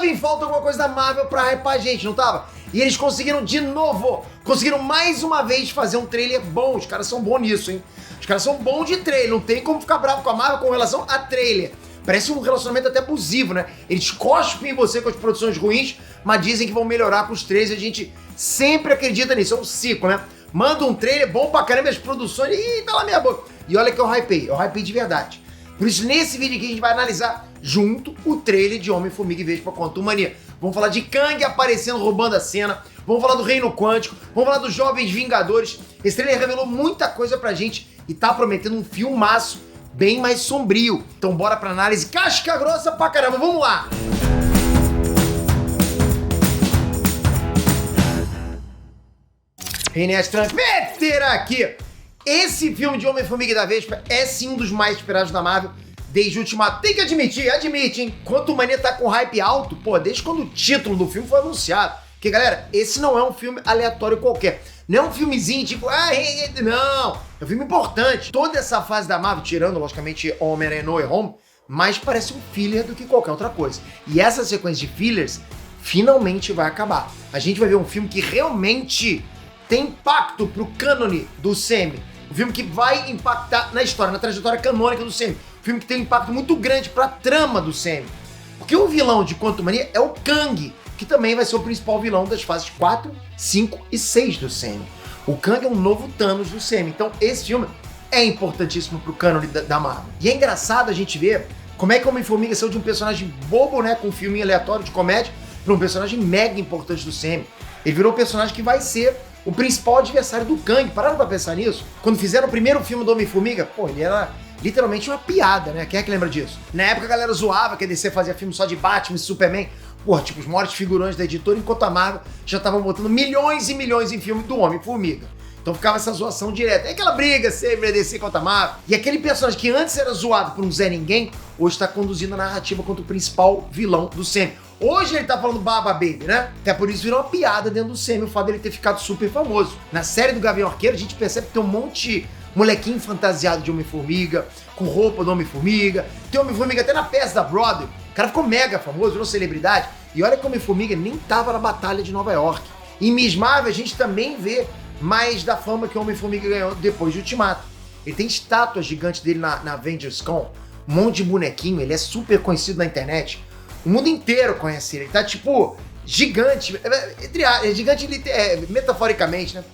Tava em falta alguma coisa da Marvel pra hypar a gente, não tava? E eles conseguiram de novo, conseguiram mais uma vez fazer um trailer bom. Os caras são bons nisso, hein? Os caras são bons de trailer, não tem como ficar bravo com a Marvel com relação a trailer. Parece um relacionamento até abusivo, né? Eles cospem em você com as produções ruins, mas dizem que vão melhorar com os trailers e a gente sempre acredita nisso, é um ciclo, né? Manda um trailer bom pra caramba, as produções, ih, tá lá minha boca. E olha que eu hypei de verdade. Por isso, nesse vídeo aqui, a gente vai analisar junto o trailer de Homem-Formiga e Vespa Quantumania. Vamos falar de Kang aparecendo, roubando a cena. Vamos falar do Reino Quântico. Vamos falar dos Jovens Vingadores. Esse trailer revelou muita coisa pra gente e tá prometendo um filmaço bem mais sombrio. Então bora pra análise casca grossa pra caramba. Vamos lá! René Transmitter aqui. Esse filme de Homem-Formiga e da Vespa é sim um dos mais esperados da Marvel desde o Ultimato. Tem que admite, hein? Quantumania tá com hype alto, pô, desde quando o título do filme foi anunciado. Porque, galera, esse não é um filme aleatório qualquer. Não é um filmezinho tipo, não. É um filme importante. Toda essa fase da Marvel, tirando, logicamente, Homem-Aranha No Way Home, mais parece um filler do que qualquer outra coisa. E essa sequência de fillers finalmente vai acabar. A gente vai ver um filme que realmente tem impacto pro cânone do CM. Um filme que vai impactar na história, na trajetória canônica do CM. Um filme que tem um impacto muito grande pra trama do CM. Porque o vilão de Quantumania é o Kang, que também vai ser o principal vilão das fases 4, 5 e 6 do CM. O Kang é um novo Thanos do CM. Então esse filme é importantíssimo pro cânone da Marvel. E é engraçado a gente ver como é que o Homem-Formiga saiu de um personagem bobo, né, com um filminho aleatório de comédia, pra um personagem mega importante do CM. Ele virou um personagem que vai ser o principal adversário do Kang. Pararam pra pensar nisso? Quando fizeram o primeiro filme do Homem-Formiga, pô, ele era literalmente uma piada, né? Quem é que lembra disso? Na época a galera zoava que a DC fazia filme só de Batman e Superman. Pô, tipo, os maiores figurões da editora, enquanto a Marvel já estavam botando milhões e milhões em filme do Homem-Formiga. Então ficava essa zoação direta. É aquela briga sempre, a DC contra a Marvel. E aquele personagem que antes era zoado por um Zé Ninguém, hoje está conduzindo a narrativa contra o principal vilão do CM. Hoje ele tá falando Baba Baby, né? Até por isso virou uma piada dentro do CM, o fato dele ter ficado super famoso. Na série do Gavião Arqueiro, a gente percebe que tem um monte de molequinho fantasiado de Homem-Formiga, com roupa do Homem-Formiga. Tem Homem-Formiga até na peça da Broadway. O cara ficou mega famoso, virou celebridade. E olha que o Homem-Formiga nem tava na Batalha de Nova York. Em Miss Marvel, a gente também vê mais da fama que o Homem-Formiga ganhou depois de Ultimato. Ele tem estátuas gigantes dele na Avengers Con, um monte de bonequinho, ele é super conhecido na internet. O mundo inteiro conhece ele tá tipo gigante, gigante metaforicamente, né?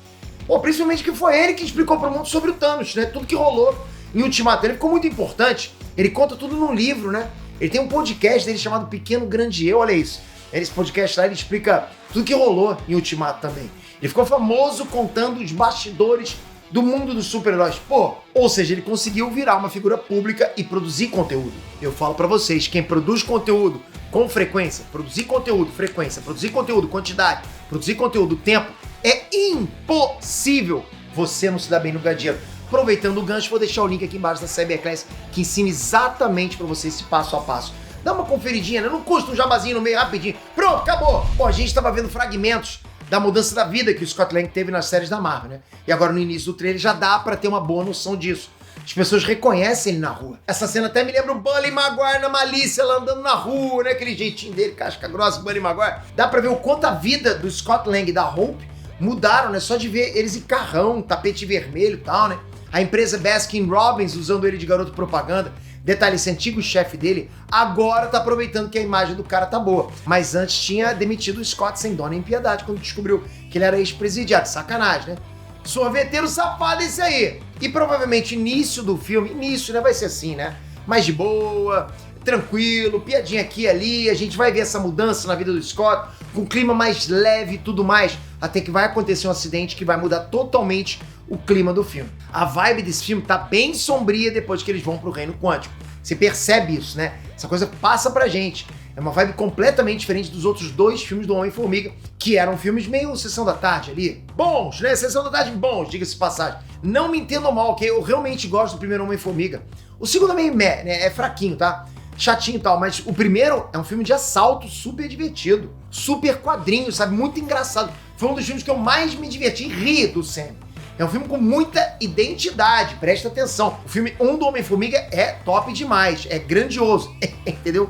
Pô, principalmente que foi ele que explicou pro mundo sobre o Thanos, né? Tudo que rolou em Ultimato, ele ficou muito importante. Ele conta tudo num livro, né? Ele tem um podcast dele chamado Pequeno Grande Eu, olha isso. Esse podcast lá, ele explica tudo que rolou em Ultimato também. Ele ficou famoso contando os bastidores do mundo dos super-heróis. Pô, ou seja, ele conseguiu virar uma figura pública e produzir conteúdo. Eu falo pra vocês, quem produz conteúdo com frequência, produzir conteúdo, frequência, produzir conteúdo, quantidade, produzir conteúdo, tempo, é impossível você não se dar bem no gadeiro. Aproveitando o gancho, vou deixar o link aqui embaixo da Cyberclass que ensina exatamente pra você esse passo a passo. Dá uma conferidinha, né? Não custa um jabazinho no meio rapidinho. Pronto, acabou! Bom, a gente tava vendo fragmentos da mudança da vida que o Scott Lang teve nas séries da Marvel, né? E agora no início do trailer já dá pra ter uma boa noção disso. As pessoas reconhecem ele na rua. Essa cena até me lembra o Bully Maguire na malícia, lá andando na rua, né? Aquele jeitinho dele, casca grossa, Bully Maguire. Dá pra ver o quanto a vida do Scott Lang e da Hope mudaram, né? Só de ver eles em carrão, tapete vermelho e tal, né? A empresa Baskin Robbins usando ele de garoto propaganda. Detalhe, esse antigo chefe dele agora tá aproveitando que a imagem do cara tá boa. Mas antes tinha demitido o Scott sem dó nem piedade quando descobriu que ele era ex-presidiário. Sacanagem, né? Sorveteiro safado esse aí. E provavelmente início do filme, né? Vai ser assim, né? Mais de boa, tranquilo, piadinha aqui e ali. A gente vai ver essa mudança na vida do Scott, com um clima mais leve e tudo mais. Até que vai acontecer um acidente que vai mudar totalmente o clima do filme. A vibe desse filme tá bem sombria depois que eles vão pro Reino Quântico. Você percebe isso, né? Essa coisa passa pra gente. É uma vibe completamente diferente dos outros dois filmes do Homem-Formiga, que eram filmes meio Sessão da Tarde ali. Bons, né? Sessão da Tarde bons, diga-se de passagem. Não me entendam mal, que eu realmente gosto do primeiro Homem-Formiga. O segundo é meio meh, né? É fraquinho, tá? Chatinho e tal, mas o primeiro é um filme de assalto super divertido. Super quadrinho, sabe? Muito engraçado. Foi um dos filmes que eu mais me diverti e ri do Sam. É um filme com muita identidade, presta atenção. O filme 1 do Homem-Formiga é top demais, é grandioso, entendeu?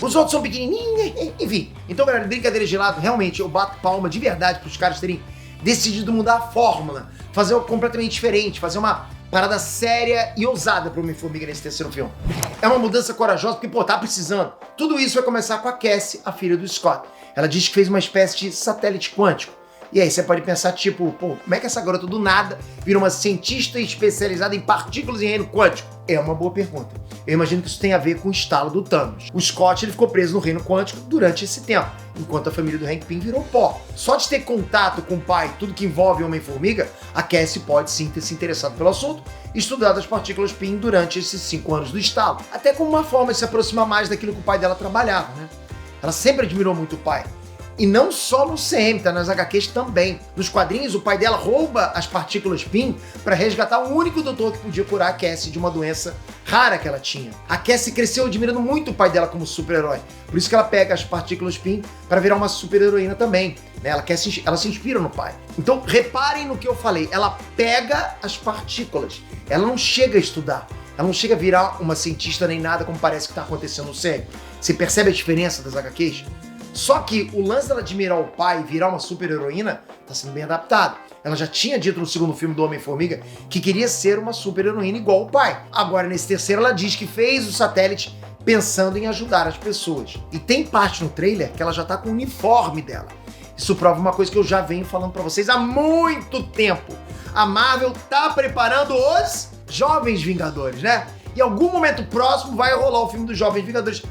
Os outros são pequenininhos, enfim. Então, galera, brincadeira de lado, realmente eu bato palma de verdade pros caras terem decidido mudar a fórmula, fazer algo completamente diferente, fazer uma parada séria e ousada pro Homem-Formiga nesse terceiro filme. É uma mudança corajosa porque, pô, tá precisando. Tudo isso vai começar com a Cassie, a filha do Scott. Ela diz que fez uma espécie de satélite quântico. E aí você pode pensar, tipo, pô, como é que essa garota do nada vira uma cientista especializada em partículas em reino quântico? É uma boa pergunta. Eu imagino que isso tem a ver com o estalo do Thanos. O Scott, ele ficou preso no reino quântico durante esse tempo, enquanto a família do Hank Pym virou pó. Só de ter contato com o pai, tudo que envolve Homem-Formiga, a Cassie pode sim ter se interessado pelo assunto e estudado as partículas Pym durante esses 5 anos do estalo. Até como uma forma de se aproximar mais daquilo que o pai dela trabalhava, né? Ela sempre admirou muito o pai. E não só no CM, tá? Nas HQs também. Nos quadrinhos, o pai dela rouba as partículas Pym para resgatar o único doutor que podia curar a Cassie de uma doença rara que ela tinha. A Cassie cresceu admirando muito o pai dela como super-herói. Por isso que ela pega as partículas Pym para virar uma super-heroína também. Né? Ela se inspira no pai. Então, reparem no que eu falei. Ela pega as partículas. Ela não chega a estudar. Ela não chega a virar uma cientista nem nada como parece que tá acontecendo no CM. Você percebe a diferença das HQs? Só que o lance dela admirar o pai e virar uma super-heroína tá sendo bem adaptado. Ela já tinha dito no segundo filme do Homem-Formiga que queria ser uma super-heroína igual o pai. Agora, nesse terceiro, ela diz que fez o satélite pensando em ajudar as pessoas. E tem parte no trailer que ela já tá com o uniforme dela. Isso prova uma coisa que eu já venho falando pra vocês há muito tempo. A Marvel tá preparando os Jovens Vingadores, né? Em algum momento próximo vai rolar o filme dos Jovens Vingadores.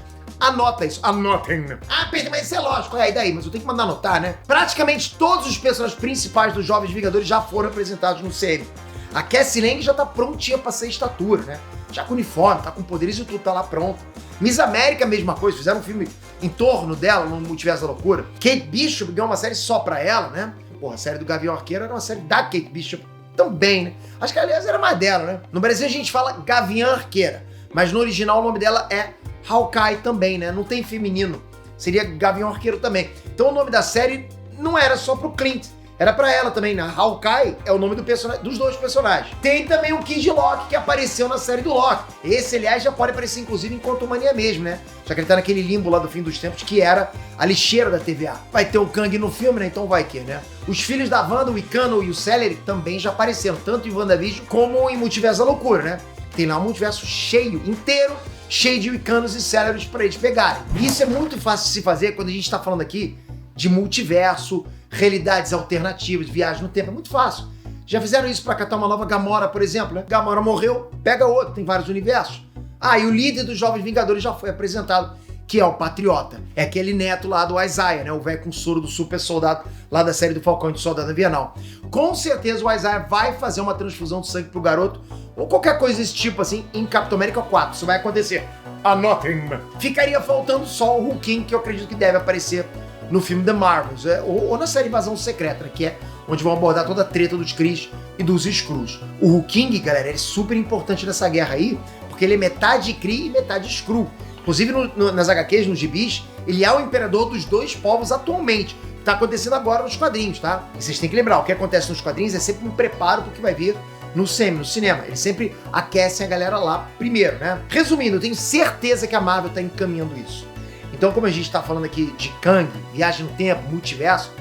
Anota isso, anotem. Ah, Pedro, mas isso é lógico, e daí? Mas eu tenho que mandar anotar, né? Praticamente todos os personagens principais dos Jovens Vingadores já foram apresentados no CM. A Cassie Lang já tá prontinha pra ser estatura, né? Já com uniforme, tá com poderes e tudo, tá lá pronto. Miss América, mesma coisa, fizeram um filme em torno dela, no Multiverso da Loucura. Kate Bishop ganhou uma série só pra ela, né? Porra, a série do Gavião Arqueiro era uma série da Kate Bishop também, né? Acho que, aliás, era mais dela, né? No Brasil a gente fala Gavião Arqueira, mas no original o nome dela é Hawkeye também, né? Não tem feminino. Seria Gavião Arqueiro também. Então o nome da série não era só pro Clint, era pra ela também, né? Hawkeye é o nome do personagem, dos dois personagens. Tem também o Kid Loki, que apareceu na série do Loki. Esse, aliás, já pode aparecer, inclusive, em Quantumania mesmo, né? Já que ele tá naquele limbo lá do fim dos tempos, que era a lixeira da TVA. Vai ter o Kang no filme, né? Então vai que, né? Os filhos da Wanda, o Icano e o Celery, também já apareceram, tanto em WandaVision como em Multiverso da Loucura, né? Tem lá um multiverso cheio, inteiro, cheio de Wicanos e Celeros para eles pegarem. E isso é muito fácil de se fazer quando a gente está falando aqui de multiverso, realidades alternativas, viagem no tempo. É muito fácil. Já fizeram isso para catar uma nova Gamora, por exemplo, né? Gamora morreu, pega outro, tem vários universos. Ah, e o líder dos Jovens Vingadores já foi apresentado, que é o Patriota. É aquele neto lá do Isaiah, né? O velho com soro do super soldado lá da série do Falcão e do Soldado Invernal. Com certeza o Isaiah vai fazer uma transfusão de sangue pro garoto, ou qualquer coisa desse tipo assim, em Capitão América 4. Isso vai acontecer. Anotem. Ficaria faltando só o Hulking, que eu acredito que deve aparecer no filme The Marvels, ou na série Invasão Secreta, né, que é onde vão abordar toda a treta dos Kree e dos Skrulls. O Hulking, galera, ele é super importante nessa guerra aí, porque ele é metade Kree e metade Skrull. Inclusive nas HQs, nos gibis, ele é o imperador dos dois povos atualmente. Tá acontecendo agora nos quadrinhos, tá? E vocês têm que lembrar, o que acontece nos quadrinhos é sempre um preparo pro que vai vir no cinema. Eles sempre aquecem a galera lá primeiro, né? Resumindo, eu tenho certeza que a Marvel tá encaminhando isso. Então, como a gente tá falando aqui de Kang, viagem no tempo, multiverso,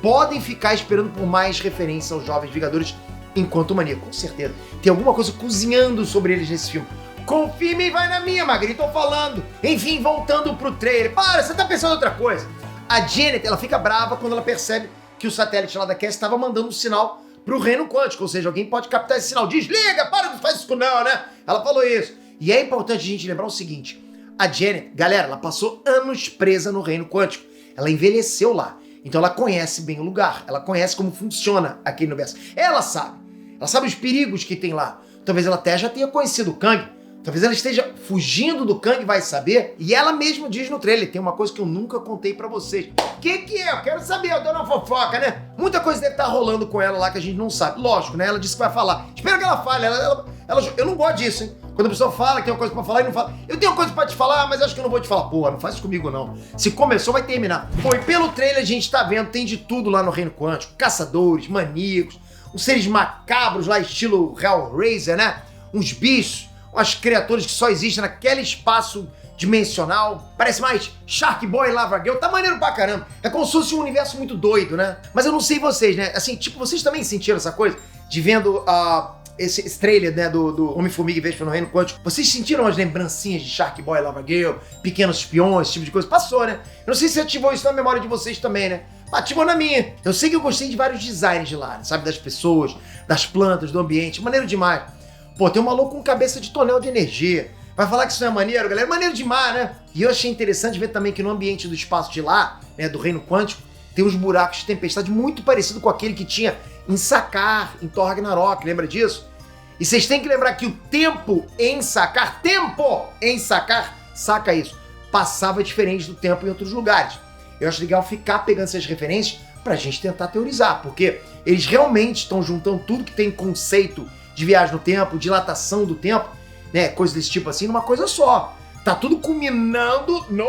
podem ficar esperando por mais referências aos Jovens Vingadores enquanto mania, com certeza. Tem alguma coisa cozinhando sobre eles nesse filme. Confia em mim, vai na minha, Magri, tô falando. Enfim, voltando pro trailer. Para, você tá pensando em outra coisa. A Janet, ela fica brava quando ela percebe que o satélite lá da Cassie estava mandando um sinal pro reino quântico, ou seja, alguém pode captar esse sinal. Desliga, para, não faz isso não, né? Ela falou isso. E é importante a gente lembrar o seguinte, a Janet, galera, ela passou anos presa no reino quântico. Ela envelheceu lá. Então ela conhece bem o lugar, ela conhece como funciona aquele universo. Ela sabe os perigos que tem lá. Talvez ela até já tenha conhecido o Kang. Talvez ela esteja fugindo do Kang, vai saber. E ela mesma diz no trailer, tem uma coisa que eu nunca contei pra vocês. Que é? Eu quero saber, eu dou uma fofoca, né? Muita coisa deve estar rolando com ela lá que a gente não sabe. Lógico, né? Ela disse que vai falar. Espero que ela fale. Eu não gosto disso, hein? Quando a pessoa fala que tem uma coisa pra falar e não fala. Eu tenho uma coisa pra te falar, mas acho que eu não vou te falar. Porra, não faz isso comigo, não. Se começou, vai terminar. Pô, e pelo trailer a gente tá vendo, tem de tudo lá no Reino Quântico. Caçadores, maníacos, uns seres macabros lá, estilo Hellraiser, né? Uns bichos, umas criaturas que só existem naquele espaço dimensional, parece mais Shark Boy e Lava Girl, tá maneiro pra caramba. É como se fosse um universo muito doido, né? Mas eu não sei vocês, né? Assim, tipo, vocês também sentiram essa coisa de vendo esse trailer, né, do Homem-Formiga e Vespa no Reino Quântico? Vocês sentiram as lembrancinhas de Shark Boy e Lava Girl, Pequenos Espiões, esse tipo de coisa? Passou, né? Eu não sei se ativou isso na memória de vocês também, né? Ativou na minha. Eu sei que eu gostei de vários designs de lá, sabe? Das pessoas, das plantas, do ambiente. Maneiro demais. Pô, tem um maluco com cabeça de tonel de energia. Vai falar que isso não é maneiro, galera? Maneiro demais, né? E eu achei interessante ver também que no ambiente do espaço de lá, né, do Reino Quântico, tem uns buracos de tempestade muito parecido com aquele que tinha em Sakaar, em Thor Ragnarok, lembra disso? E vocês têm que lembrar que o tempo em Sakaar, saca isso, passava diferente do tempo em outros lugares. Eu acho legal ficar pegando essas referências pra gente tentar teorizar, porque eles realmente estão juntando tudo que tem conceito de viagem no tempo, dilatação do tempo, né, coisa desse tipo assim, numa coisa só. Tá tudo culminando no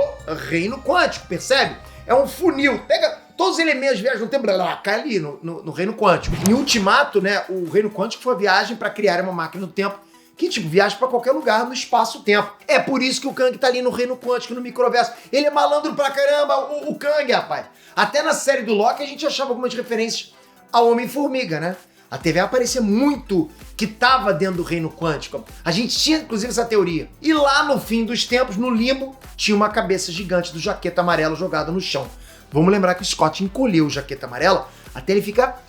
Reino Quântico, percebe? É um funil, pega todos os elementos de viagem no tempo, cai ali no Reino Quântico. Em Ultimato, né, o Reino Quântico foi a viagem pra criar uma máquina do tempo que, tipo, viaja pra qualquer lugar no espaço-tempo. É por isso que o Kang tá ali no Reino Quântico, no microverso. Ele é malandro pra caramba, o Kang, rapaz. Até na série do Loki a gente achava algumas referências ao Homem-Formiga, né? A TVA aparecia muito que tava dentro do Reino Quântico. A gente tinha, inclusive, essa teoria. E lá no fim dos tempos, no limbo, tinha uma cabeça gigante do Jaqueta Amarelo jogada no chão. Vamos lembrar que o Scott encolheu o Jaqueta Amarela até ele ficar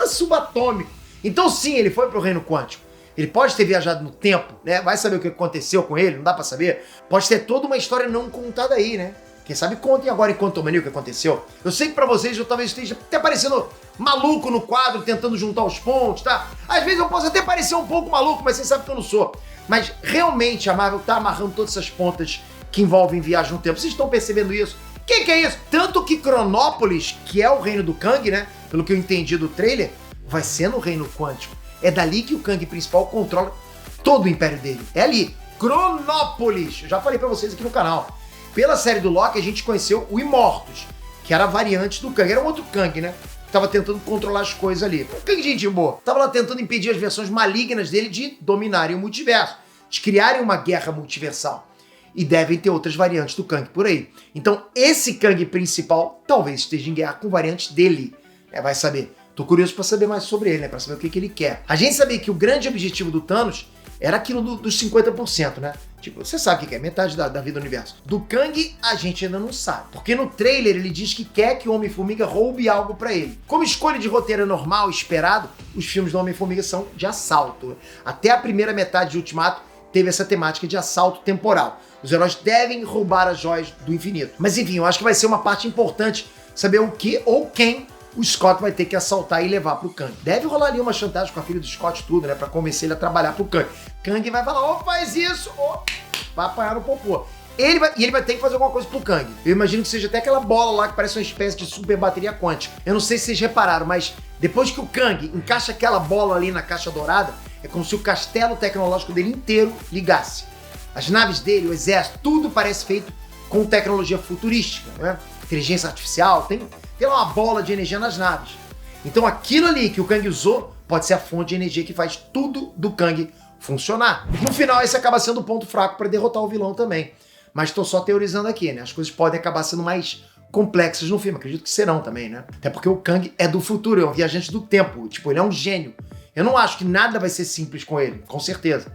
subatômico. Então sim, ele foi pro Reino Quântico. Ele pode ter viajado no tempo, né? Vai saber o que aconteceu com ele, não dá pra saber. Pode ter toda uma história não contada aí, né? Quem sabe contem agora em Quantumania o que aconteceu. Eu sei que pra vocês eu talvez esteja até parecendo maluco no quadro, tentando juntar os pontos, tá? Às vezes eu posso até parecer um pouco maluco, mas vocês sabem que eu não sou. Mas realmente a Marvel tá amarrando todas essas pontas que envolvem viagem no tempo. Vocês estão percebendo isso? Que é isso? Tanto que Cronópolis, que é o reino do Kang, né? Pelo que eu entendi do trailer, vai ser no Reino Quântico. É dali que o Kang principal controla todo o império dele. É ali. Cronópolis. Eu já falei pra vocês aqui no canal. Pela série do Loki, a gente conheceu o Imortus, que era a variante do Kang. Era um outro Kang, né? Que tava tentando controlar as coisas ali. Um Kang gente boa. Tava lá tentando impedir as versões malignas dele de dominarem o multiverso, de criarem uma guerra multiversal. E devem ter outras variantes do Kang por aí. Então, esse Kang principal talvez esteja em guerra com variantes dele. Vai saber. Tô curioso pra saber mais sobre ele, né? Pra saber o que ele quer. A gente sabia que o grande objetivo do Thanos era aquilo dos 50%, né? Tipo, você sabe o que é, metade da vida do universo. Do Kang, a gente ainda não sabe. Porque no trailer ele diz que quer que o Homem-Formiga roube algo pra ele. Como escolha de roteiro normal, esperado, os filmes do Homem-Formiga são de assalto. Até a primeira metade de Ultimato teve essa temática de assalto temporal. Os heróis devem roubar as joias do infinito. Mas enfim, eu acho que vai ser uma parte importante saber o que ou quem o Scott vai ter que assaltar e levar pro Kang. Deve rolar ali uma chantagem com a filha do Scott tudo, né? Pra convencer ele a trabalhar pro Kang. Kang vai falar, faz isso, vai apanhar no popô. Ele vai ter que fazer alguma coisa pro Kang. Eu imagino que seja até aquela bola lá que parece uma espécie de super bateria quântica. Eu não sei se vocês repararam, mas depois que o Kang encaixa aquela bola ali na caixa dourada, é como se o castelo tecnológico dele inteiro ligasse. As naves dele, o exército, tudo parece feito com tecnologia futurística, né? Inteligência artificial, tem lá uma bola de energia nas naves. Então aquilo ali que o Kang usou pode ser a fonte de energia que faz tudo do Kang funcionar. No final, esse acaba sendo o ponto fraco para derrotar o vilão também. Mas tô só teorizando aqui, né? As coisas podem acabar sendo mais complexas no filme. Acredito que serão também, né? Até porque o Kang é do futuro, é um viajante do tempo. Tipo, ele é um gênio. Eu não acho que nada vai ser simples com ele, com certeza.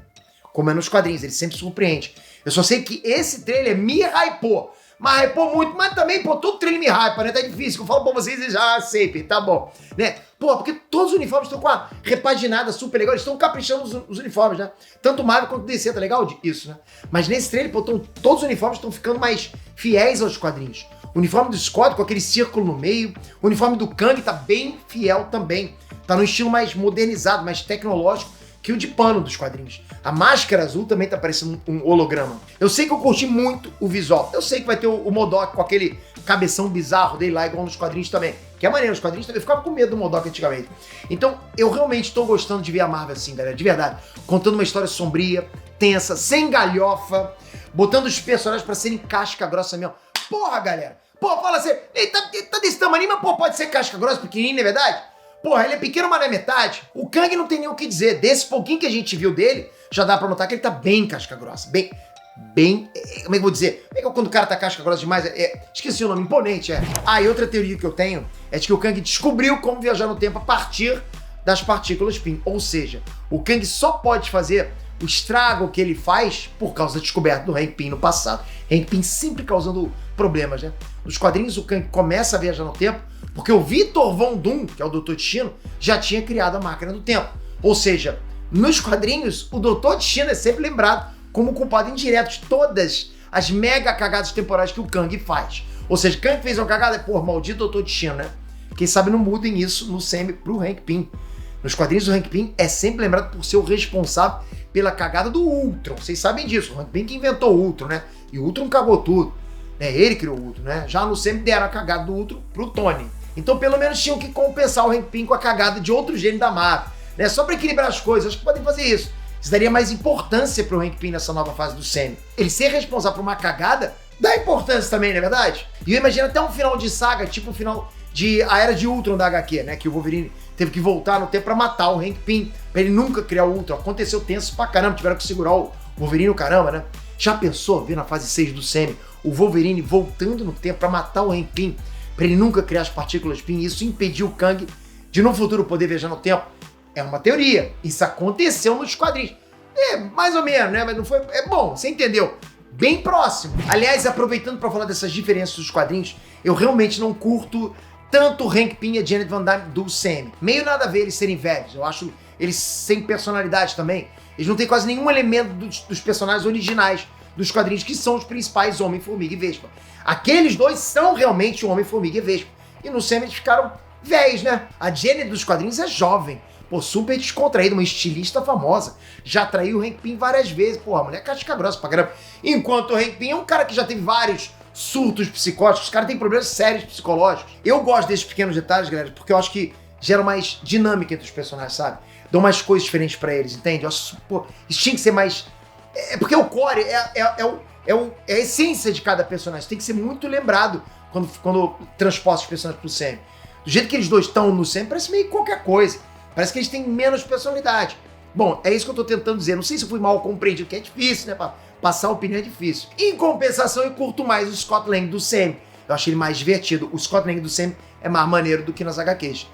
Como é nos quadrinhos, ele sempre surpreende. Eu só sei que esse trailer me hypou. Mas hypou muito, mas também, pô, todo trailer me hypa, né? Tá difícil. Eu falo pra vocês e já sei, tá bom. Né? Pô, porque todos os uniformes estão com a repaginada super legal. Eles estão caprichando os uniformes, né? Tanto Marvel quanto DC, tá legal? Isso, né? Mas nesse trailer, pô, todos os uniformes estão ficando mais fiéis aos quadrinhos. O uniforme do Scott com aquele círculo no meio. O uniforme do Kang tá bem fiel também. Tá num estilo mais modernizado, mais tecnológico que o de pano dos quadrinhos. A máscara azul também tá parecendo um holograma. Eu sei que eu curti muito o visual. Eu sei que vai ter o MODOK com aquele cabeção bizarro dele lá, igual nos quadrinhos também. Que é maneiro, os quadrinhos também. Eu ficava com medo do MODOK antigamente. Então, eu realmente tô gostando de ver a Marvel assim, galera. De verdade. Contando uma história sombria, tensa, sem galhofa, botando os personagens pra serem casca grossa mesmo. Porra, galera. Pô, fala assim, ele tá desse tamanho, mas pô, pode ser casca grossa, pequenininho, não é verdade? Porra, ele é pequeno, mas não é metade. O Kang não tem nem o que dizer. Desse pouquinho que a gente viu dele, já dá pra notar que ele tá bem casca grossa. Bem bem... Como é que eu vou dizer? Como é que quando o cara tá casca grossa demais? Esqueci o nome, imponente, Ah, e outra teoria que eu tenho é de que o Kang descobriu como viajar no tempo a partir das partículas PIN. Ou seja, o Kang só pode fazer o estrago que ele faz por causa da descoberta do Hank Pym no passado. Hank Pym sempre causando problemas, né? Nos quadrinhos, o Kang começa a viajar no tempo porque o Victor Von Doom, que é o Dr. Destino, já tinha criado a máquina do tempo. Ou seja, nos quadrinhos, o Dr. Destino é sempre lembrado como culpado indireto de todas as mega cagadas temporais que o Kang faz. Ou seja, Kang fez uma cagada, pô, maldito Dr. Destino, né? Quem sabe não mudem isso no semi pro Hank Pym. Nos quadrinhos, o Hank Pym é sempre lembrado por ser o responsável pela cagada do Ultron. Vocês sabem disso. O Hank Pym que inventou o Ultron, né? E o Ultron cagou tudo. Ele criou o Ultron, né? Já no semi deram a cagada do Ultron pro Tony. Então, pelo menos, tinham que compensar o Hank Pym com a cagada de outro gênio da Marvel, né? Só pra equilibrar as coisas. Acho que podem fazer isso. Isso daria mais importância pro Hank Pym nessa nova fase do semi. Ele ser responsável por uma cagada dá importância também, não é verdade? E eu imagino até um final de saga, tipo o final de A Era de Ultron da HQ, né? Que o Wolverine teve que voltar no tempo pra matar o Hank Pym, pra ele nunca criar o Ultron. Aconteceu tenso pra caramba, tiveram que segurar o Wolverine o caramba, né? Já pensou, ver na fase 6 do semi, o Wolverine voltando no tempo pra matar o Hank Pym, pra ele nunca criar as partículas PIN, e isso impediu o Kang de no futuro poder viajar no tempo? É uma teoria. Isso aconteceu nos quadrinhos. Mais ou menos, né? Mas não foi... bom, você entendeu. Bem próximo. Aliás, aproveitando pra falar dessas diferenças dos quadrinhos, eu realmente não curto tanto o Hank Pym e a Janet Van Dyne do Sam. Meio nada a ver eles serem velhos. Eu acho eles sem personalidade também. Eles não têm quase nenhum elemento dos personagens originais dos quadrinhos, que são os principais Homem-Formiga e Vespa. Aqueles dois são realmente o Homem-Formiga e Vespa. E no Sam eles ficaram velhos, né? A Janet dos quadrinhos é jovem. Pô, super descontraída, uma estilista famosa. Já traiu o Hank Pym várias vezes. Pô, a mulher é casca grossa pra caramba. Enquanto o Hank Pym é um cara que já teve vários surtos psicóticos. Os caras têm problemas sérios psicológicos. Eu gosto desses pequenos detalhes, galera, porque eu acho que gera mais dinâmica entre os personagens, sabe? Dão mais coisas diferentes pra eles, entende? Eu acho, pô, isso tinha que ser mais... porque o core é a essência de cada personagem. Tem que ser muito lembrado quando transporta os personagens pro Sam. Do jeito que eles dois estão no Sam, parece meio qualquer coisa. Parece que eles têm menos personalidade. Bom, é isso que eu tô tentando dizer. Não sei se eu fui mal compreendido, que é difícil, né? Pra passar a opinião é difícil. Em compensação, eu curto mais o Scott Lang do Sam. Eu achei ele mais divertido. O Scott Lang do Sam é mais maneiro do que nas HQs.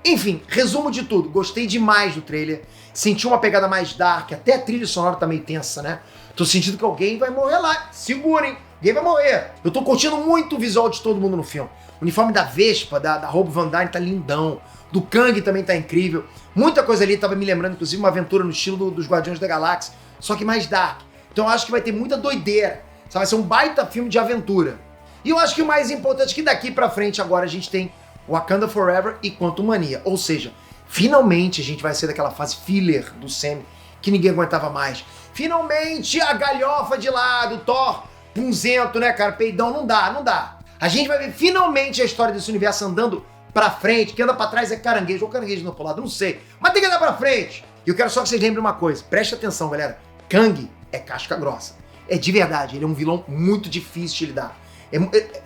Enfim, resumo de tudo. Gostei demais do trailer. Senti uma pegada mais dark. Até a trilha sonora tá meio tensa, né? Tô sentindo que alguém vai morrer lá. Segurem. Alguém vai morrer. Eu tô curtindo muito o visual de todo mundo no filme. O uniforme da Vespa, da Hope Van Dyne tá lindão. Do Kang também tá incrível. Muita coisa ali tava me lembrando, inclusive, uma aventura no estilo dos Guardiões da Galáxia, só que mais dark. Então eu acho que vai ter muita doideira. Sabe? Vai ser um baita filme de aventura. E eu acho que o mais importante é que daqui pra frente agora a gente tem Wakanda Forever e Quantumania. Ou seja, finalmente a gente vai ser daquela fase filler do Sam que ninguém aguentava mais. Finalmente a galhofa de lado, Thor, punzento, né, cara? Peidão, não dá. A gente vai ver finalmente a história desse universo andando pra frente. Quem anda pra trás é caranguejo, ou caranguejo não pro lado, não sei. Mas tem que andar pra frente. E eu quero só que vocês lembrem uma coisa. Preste atenção, galera. Kang é casca grossa. É de verdade, ele é um vilão muito difícil de lidar.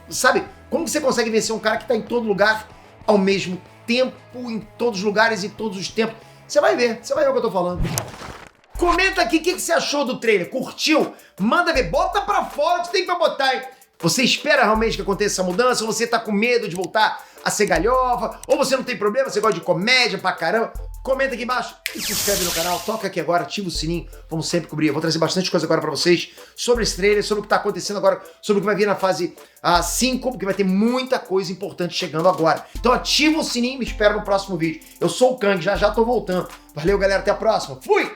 Sabe, como que você consegue vencer um cara que tá em todo lugar ao mesmo tempo, em todos os lugares, em todos os tempos? Você vai ver o que eu tô falando. Comenta aqui o que você achou do trailer. Curtiu? Manda ver, bota pra fora o que tem pra botar, hein? Você espera realmente que aconteça essa mudança? Ou você tá com medo de voltar a ser galhofa? Ou você não tem problema, você gosta de comédia pra caramba? Comenta aqui embaixo e se inscreve no canal, toca aqui agora, ativa o sininho, vamos sempre cobrir. Eu vou trazer bastante coisa agora pra vocês sobre esse trailer, sobre o que tá acontecendo agora, sobre o que vai vir na fase 5, porque vai ter muita coisa importante chegando agora. Então ativa o sininho e me espera no próximo vídeo. Eu sou o Kang, já tô voltando. Valeu, galera, até a próxima. Fui!